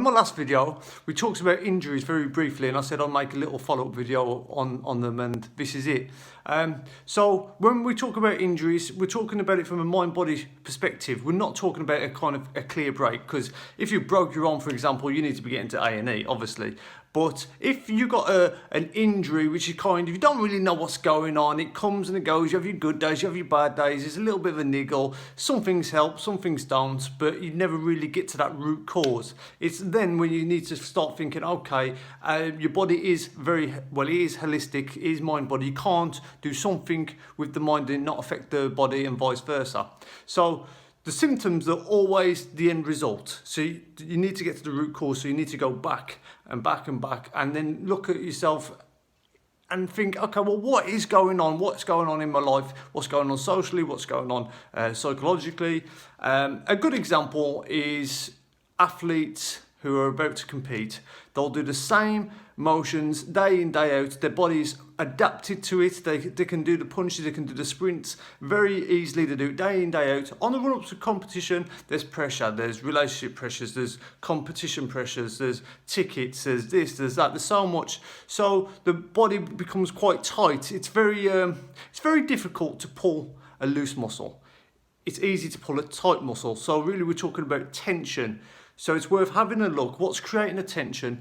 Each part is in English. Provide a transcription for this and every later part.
In my last video, we talked about injuries very briefly, and I said I'll make a little follow-up video on them, and this is it. So when we talk about injuries, we're talking about it from a mind-body perspective. We're not talking about a kind of a clear break, because if you broke your arm, for example, you need to be getting to A&E, obviously. But if you got an injury, which is kind of, you don't really know what's going on, it comes and it goes, you have your good days, you have your bad days, there's a little bit of a niggle, some things help, some things don't, but you never really get to that root cause. It's then when you need to start thinking, okay, your body is it is holistic, it is mind-body, you can't do something with the mind and not affect the body and vice versa. So the symptoms are always the end result. So you need to get to the root cause. So you need to go back and back and back, and then look at yourself and think, okay, well, what is going on? What's going on in my life? What's going on socially? What's going on psychologically? A good example is athletes who are about to compete. They'll do the same motions day in, day out. Their body's adapted to it. They can do the punches, they can do the sprints very easily. They do it day in, day out. On the run-up to competition, there's pressure, there's relationship pressures, there's competition pressures, there's tickets, there's this, there's that, there's so much. So the body becomes quite tight. It's very difficult to pull a loose muscle. It's easy to pull a tight muscle. So really we're talking about tension. So it's worth having a look, what's creating the tension,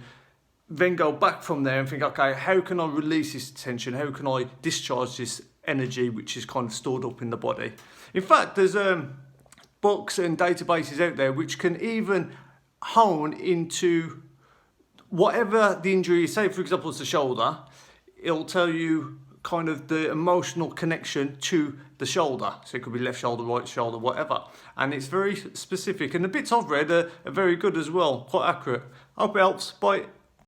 then go back from there and think, okay, how can I release this tension? How can I discharge this energy which is kind of stored up in the body? In fact, there's books and databases out there which can even hone into whatever the injury is. Say, for example, it's the shoulder, it'll tell you kind of the emotional connection to the shoulder. So it could be left shoulder, right shoulder, whatever. And it's very specific. And the bits I've read are very good as well, quite accurate. Hope it helps. Bye.